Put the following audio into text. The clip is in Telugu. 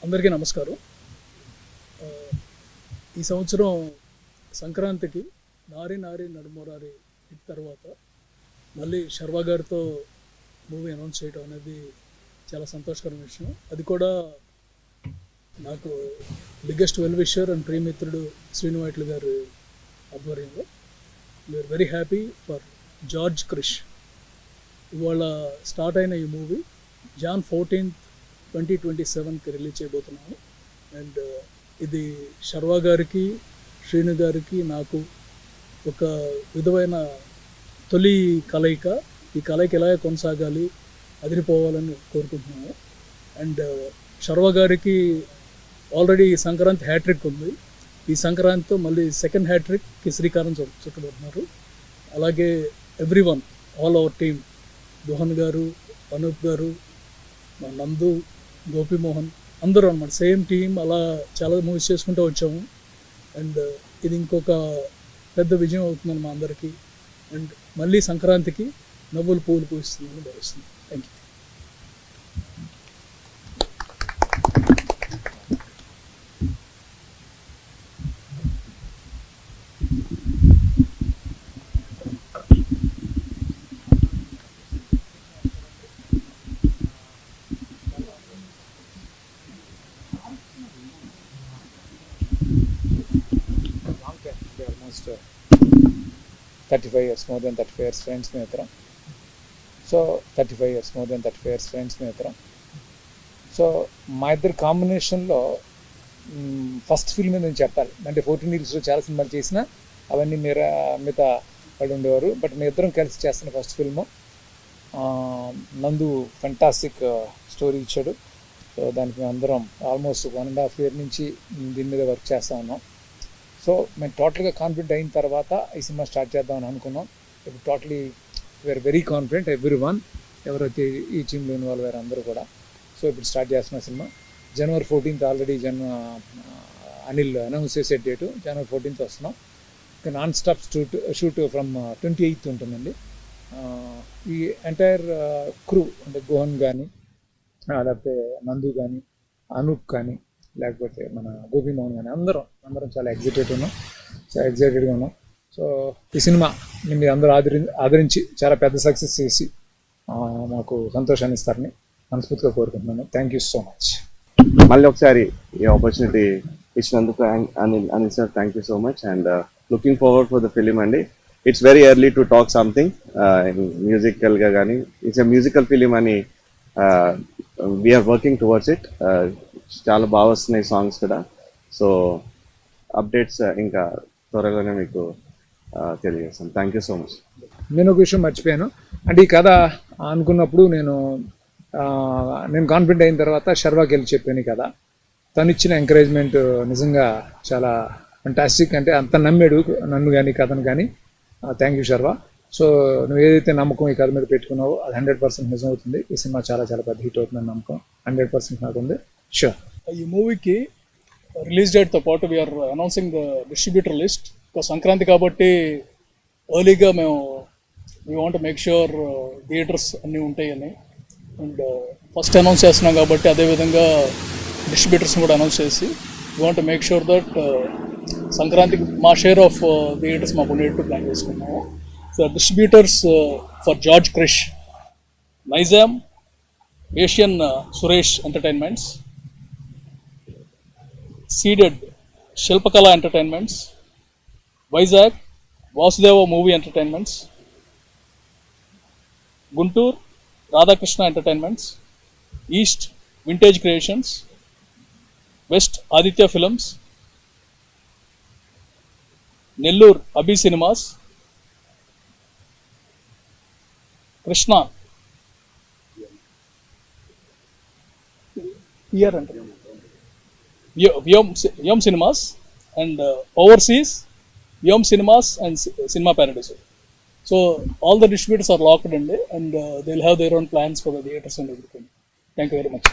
అందరికీ నమస్కారం. ఈ సంవత్సరం సంక్రాంతికి నారి నారి నడుమోరారి హిట్ తర్వాత మళ్ళీ శర్వా గారితో మూవీ అనౌన్స్ చేయడం అనేది చాలా సంతోషకరమైన విషయం. అది కూడా నాకు బిగ్గెస్ట్ వెల్ విషర్ అండ్ ప్రియమిత్రుడు శ్రీను వైట్ల గారి ఆధ్వర్యంలో. We are very happy for George Krish. ఇవాళ స్టార్ట్ అయిన ఈ మూవీ Jan 14th, 2027కి రిలీజ్ చేయబోతున్నాము. అండ్ ఇది శర్వా గారికి, శ్రీను గారికి, నాకు ఒక విధమైన తొలి కలయిక. ఈ కలయిక ఇలాగే కొనసాగాలి, అదిరిపోవాలని కోరుకుంటున్నాము. అండ్ శర్వా గారికి ఆల్రెడీ సంక్రాంతి హ్యాట్రిక్ ఉంది. ఈ సంక్రాంతితో మళ్ళీ సెకండ్ హ్యాట్రిక్కి శ్రీకారం చుట్టబోతున్నారు. అలాగే ఎవ్రీవన్, ఆల్ అవర్ టీమ్, దోహన్ గారు, అనూప్ గారు, మా నందు, గోపిమోహన్, అందరూ అన్నమాట సేమ్ టీం. అలా చాలా మూవీస్ చేసుకుంటూ వచ్చాము. అండ్ ఇది ఇంకొక పెద్ద విజయం అవుతుందని మా అందరికీ. అండ్ మళ్ళీ సంక్రాంతికి నవ్వులు పువ్వులు పూయిస్తుందని భావిస్తుంది. Thank you. Almost 35 years, more than 35 years friends में उतरा. So 35 years, more than 35 years friends में उतरा. సో మా ఇద్దరు కాంబినేషన్లో ఫస్ట్ ఫిల్మ్ నేను చెప్పాలి అంటే 14 yearsలో చాలా సినిమాలు చేసిన అవన్నీ మిగతా వాళ్ళు ఉండేవారు. బట్ మీ ఇద్దరం కలిసి చేస్తున్న ఫస్ట్ ఫిల్ము. నందు ఫెంటాస్టిక్ స్టోరీ ఇచ్చాడు. సో దానికి మేము అందరం ఆల్మోస్ట్ 1.5 year నుంచి దీని మీద వర్క్ చేస్తూ ఉన్నాం. సో మేము టోటల్గా కాన్ఫిడెంట్ అయిన తర్వాత ఈ సినిమా స్టార్ట్ చేద్దామని అనుకున్నాం. ఇప్పుడు totally we are very confident, everyone, ఎవరైతే ఈ టీంలో ఇన్వాల్వ్ అయ్యారు అందరూ కూడా. సో ఇప్పుడు స్టార్ట్ చేస్తున్న cinema January 14th already Anil announce చేసే డేటు January 14th వస్తున్నాం. ఇంకా non stop shoot from 28th ఉంటుందండి. ఈ ఎంటైర్ క్రూ అంటే గోహన్ కానీ, లేకపోతే నందు కానీ, అనూప్ కానీ, లేకపోతే మన గోపిమోహన్ కానీ అందరం చాలా ఎగ్జైటెడ్గా ఉన్నాం. సో ఈ సినిమా మీరు అందరూ ఆదరించి చాలా పెద్ద సక్సెస్ చేసి మాకు సంతోషాన్ని ఇస్తారని మనస్ఫూర్తిగా కోరుకుంటున్నాను. Thank you so much. మళ్ళీ ఒకసారి ఈ ఆపర్చునిటీ ఇచ్చినందుకు Anil sir thank you so much. And looking forward for the film అండి. It's very early to talk something మ్యూజికల్గా కానీ. ఇట్స్ ఎ మ్యూజికల్ ఫిలిం అని వీఆర్ వర్కింగ్ టువర్డ్స్ ఇట్. చాలా బాగా వస్తున్నాయి సాంగ్స్ కూడా. సో అప్డేట్స్ ఇంకా త్వరగానే మీకు తెలియజేస్తాను. Thank you so much. నేను ఒక విషయం మర్చిపోయాను. అంటే ఈ కథ అనుకున్నప్పుడు నేను కాన్ఫిడెంట్ అయిన తర్వాత శర్వాకి వెళ్ళి చెప్పాను కదా. తను ఇచ్చిన ఎంకరేజ్మెంట్ నిజంగా చాలా ఫంటాస్టిక్. అంటే అంత నమ్మాడు నన్ను కానీ కథను కానీ. Thank you Sharwa. సో నువ్వు ఏదైతే నమ్మకం ఈ కథ మీద పెట్టుకున్నావో అది 100% నిజం అవుతుంది. ఈ సినిమా చాలా చాలా పెద్ద హిట్ అవుతుందని నమ్మకం 100% నాకు ఉంది. షూర్. ఈ మూవీకి రిలీజ్ డేట్తో పాటు we are announcing the distributor list. Sankranti కాబట్టి ఎర్లీగా మేము we want make sure theatres అన్నీ ఉంటాయని. అండ్ ఫస్ట్ అనౌన్స్ చేస్తున్నాం కాబట్టి అదేవిధంగా డిస్ట్రిబ్యూటర్స్ని కూడా అనౌన్స్ చేసి we want make sure that సంక్రాంతికి మా షేర్ ఆఫ్ థియేటర్స్ మాకు ఉండేట్టు ప్లాన్ చేసుకున్నాము. So distributors for George Krish, Nizam, Asian Suresh entertainments, ceded Shilpakala entertainments, Vizag Vasudeva movie entertainments, Guntur Radhakrishna entertainments, east vintage creations, west Aditya films, Nellore Abhi cinemas, Krishna year అంటే Vyom cinemas, and overseas Vyom cinemas and cinema paradise. So all the distributors are locked in, and they'll have their own plans for the theaters and everything. Thank you very much.